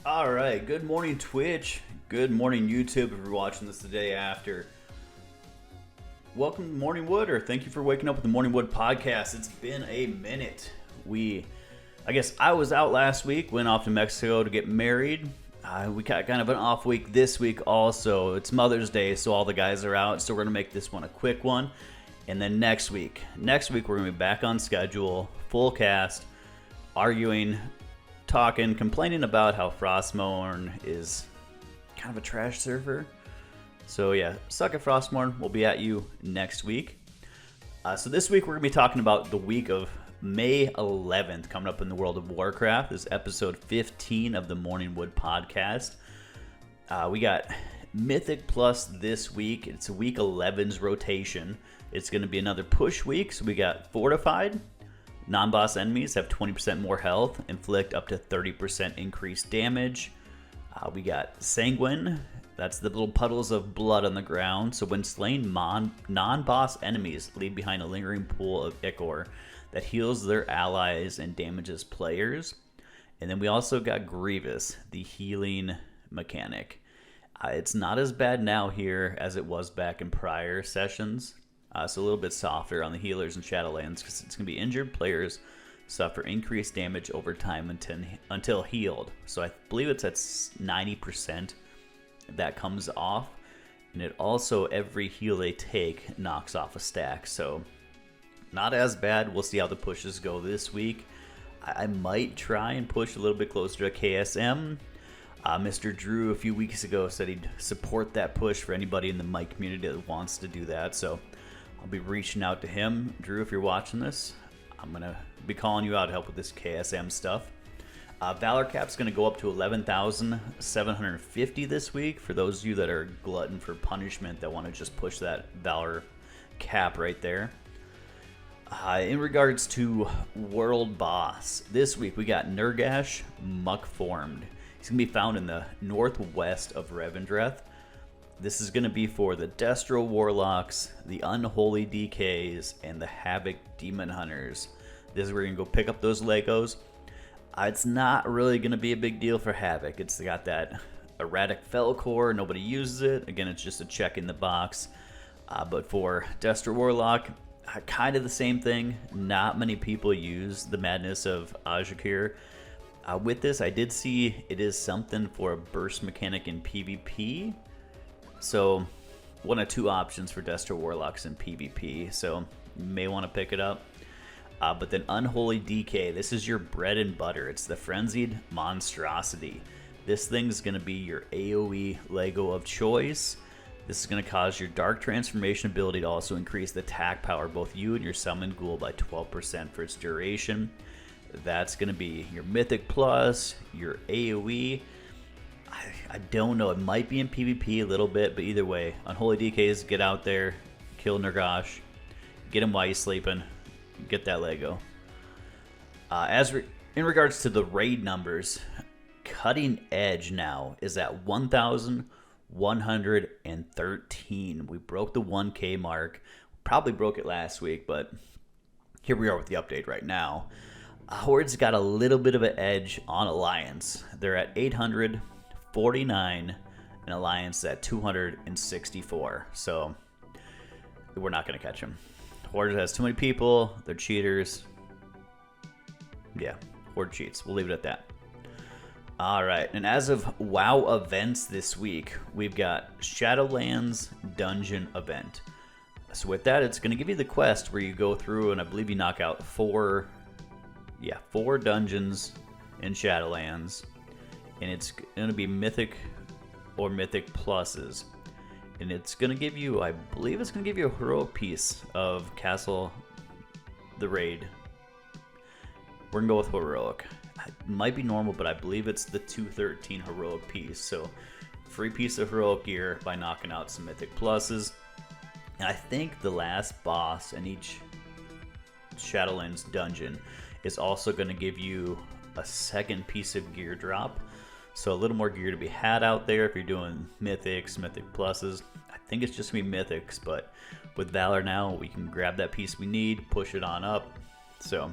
All right, good morning Twitch, good morning YouTube if you're watching this the day after. Welcome to Morning Wood, or thank you for waking up with the Morning Wood podcast. It's been a minute. I guess I was out last week, went off to Mexico to get married. We got kind of an off week this week also. It's Mother's Day, so all the guys are out, so we're going to make this one a quick one. And then next week we're going to be back on schedule, full cast, arguing, talking, complaining about how Frostmourne is kind of a trash server. So yeah, suck at Frostmourne. We'll be at you next week. So this week we're going to be talking about the week of May 11th coming up in the World of Warcraft. This is episode 15 of the Morning Wood podcast. We got Mythic Plus this week. It's a week 11's rotation. It's going to be another push week. So we got Fortified. Non-boss enemies have 20% more health, inflict up to 30% increased damage. We got Sanguine. That's the little puddles of blood on the ground. So when slain, non-boss enemies leave behind a lingering pool of ichor that heals their allies and damages players. And then we also got Grievous, the healing mechanic. It's not as bad now here as it was back in prior sessions. So a little bit softer on the healers in Shadowlands because it's going to be injured players suffer increased damage over time until healed. So I believe it's at 90% that comes off. And it also, every heal they take knocks off a stack. So not as bad. We'll see how the pushes go this week. I might try and push a little bit closer to KSM. Mr. Drew a few weeks ago said he'd support that push for anybody in the mic community that wants to do that. So I'll be reaching out to him. Drew, if you're watching this, I'm going to be calling you out to help with this KSM stuff. Valor cap's going to go up to 11,750 this week for those of you that are glutton for punishment that want to just push that Valor cap right there. In regards to World Boss, this week we got Nurgash Muckformed. He's going to be found in the northwest of Revendreth. This is going to be for the Destro Warlocks, the Unholy DKs, and the Havoc Demon Hunters. This is where you're going to go pick up those Legos. It's not really going to be a big deal for Havoc. It's got that erratic Fell Core. Nobody uses it. Again, it's just a check in the box. But for Destro Warlock, kind of the same thing. Not many people use the Madness of Ajakir. With this, I did see it is something for a burst mechanic in PvP. So, one of two options for Destro Warlocks in PvP, so you may want to pick it up. But then Unholy DK, this is your bread and butter. It's the Frenzied Monstrosity. This thing's going to be your AoE Lego of choice. This is going to cause your Dark Transformation ability to also increase the attack power of both you and your Summoned Ghoul by 12% for its duration. That's going to be your Mythic Plus, your AoE. I don't know. It might be in PvP a little bit, but either way, Unholy DKs, get out there, kill Nurgash, get him while he's sleeping, get that Lego. In regards to the raid numbers, Cutting Edge now is at 1,113. We broke the 1K mark. Probably broke it last week, but here we are with the update right now. Horde's got a little bit of an edge on Alliance. They're at 849, and Alliance at 264. So we're not going to catch them. Horde has too many people. They're cheaters. Yeah, Horde cheats. We'll leave it at that. All right, and as of WoW events this week, we've got Shadowlands Dungeon Event. So with that, it's going to give you the quest where you go through, and I believe you knock out four dungeons in Shadowlands, and it's going to be Mythic or Mythic Pluses, and it's going to give you, I believe it's going to give you a heroic piece of Castle the Raid. We're going to go with heroic. It might be normal, but I believe it's the 213 heroic piece, so free piece of heroic gear by knocking out some Mythic Pluses. And I think the last boss in each Shadowlands dungeon is also going to give you a second piece of gear drop. So a little more gear to be had out there if you're doing Mythics, Mythic Pluses. I think it's just going to be Mythics, but with Valor now, we can grab that piece we need, push it on up. So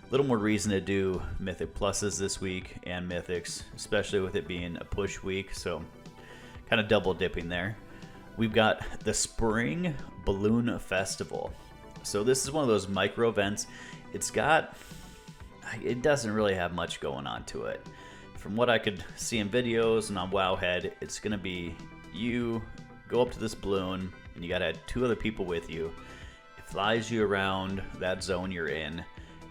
a little more reason to do Mythic Pluses this week and Mythics, especially with it being a push week, so kind of double dipping there. We've got the Spring Balloon Festival. So this is one of those micro events. It doesn't really have much going on to it. From what I could see in videos and on Wowhead, it's going to be you go up to this balloon and you got to have 2 other people with you. It flies you around that zone you're in,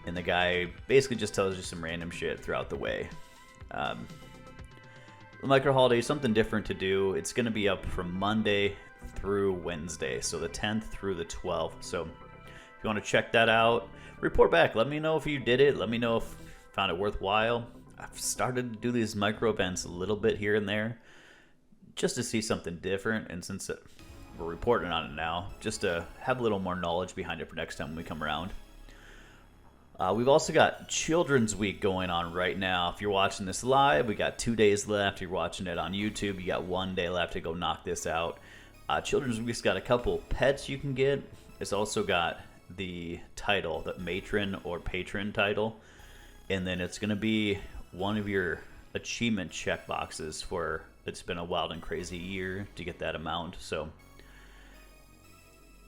and the guy basically just tells you some random shit throughout the way. The micro holiday is something different to do. It's going to be up from Monday through Wednesday, so the 10th through the 12th. So if you want to check that out, report back. Let me know if you did it. Let me know if you found it worthwhile. I've started to do these micro events a little bit here and there just to see something different, and since we're reporting on it now, just to have a little more knowledge behind it for next time when we come around. We've also got Children's Week going on right now. If you're watching this live, we got 2 days left. If you're watching it on YouTube, you got 1 day left to go knock this out. Children's Week's got a couple pets you can get. It's also got the title, the matron or patron title, and then it's going to be one of your achievement checkboxes for it's been a wild and crazy year to get that amount. So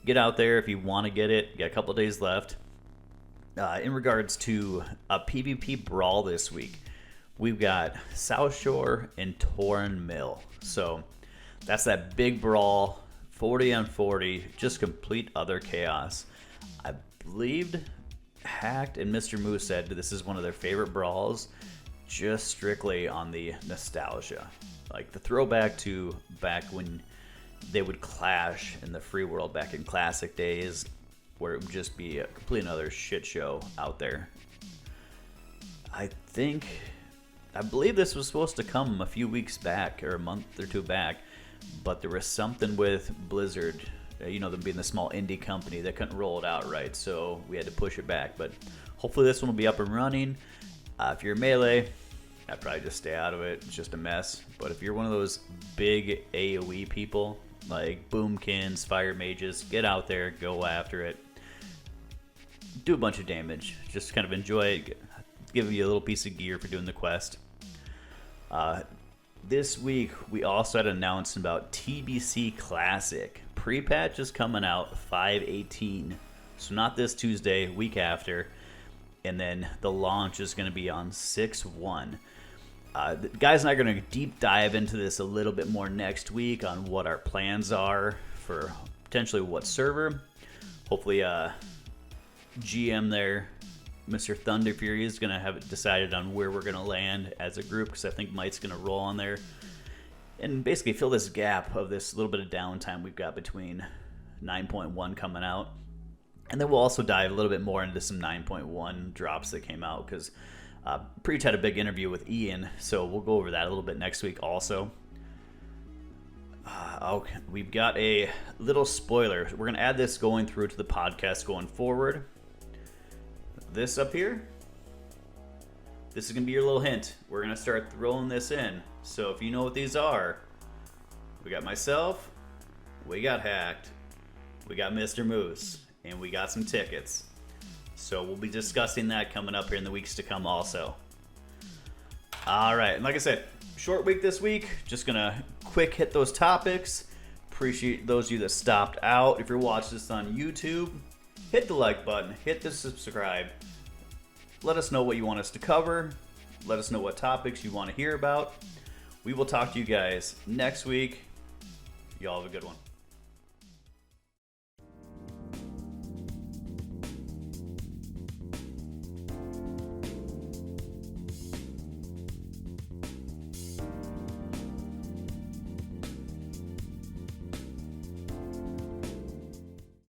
get out there if you want to get it. You got a couple days left. In regards to a PvP brawl this week, we've got South Shore and Torn Mill. So that's that big brawl, 40 on 40, just complete utter chaos. I believed Hacked and Mr. Moose said this is one of their favorite brawls, just strictly on the nostalgia. Like the throwback to back when they would clash in the free world back in classic days, where it would just be a complete another shit show out there. I believe this was supposed to come a few weeks back, or a month or 2 back, but there was something with Blizzard, them being the small indie company that couldn't roll it out right, so we had to push it back. But hopefully this one will be up and running. If you're Melee, I'd probably just stay out of it. It's just a mess. But if you're one of those big AoE people, like Boomkins, Fire Mages, get out there, go after it. Do a bunch of damage. Just kind of enjoy it. Give you a little piece of gear for doing the quest. This week, we also had an announcement about TBC Classic. Pre-patch is coming out 5/18. So not this Tuesday, week after. And then the launch is going to be on 6/1. The guys and I are going to deep dive into this a little bit more next week on what our plans are for potentially what server. Hopefully, GM there, Mr. Thunder Fury, is going to have it decided on where we're going to land as a group, because I think Mike's going to roll on there and basically fill this gap of this little bit of downtime we've got between 9.1 coming out. And then we'll also dive a little bit more into some 9.1 drops that came out, because Preach had a big interview with Ian, so we'll go over that a little bit next week also. Okay, we've got a little spoiler. We're going to add this going through to the podcast going forward. This up here, this is going to be your little hint. We're going to start throwing this in. So if you know what these are, we got myself, we got Hacked, we got Mr. Moose, and we got some tickets. So we'll be discussing that coming up here in the weeks to come also. All right, and like I said, short week this week. Just gonna quick hit those topics. Appreciate those of you that stopped out. If you're watching this on YouTube, hit the like button, hit the subscribe. Let us know what you want us to cover. Let us know what topics you want to hear about. We will talk to you guys next week. Y'all have a good one.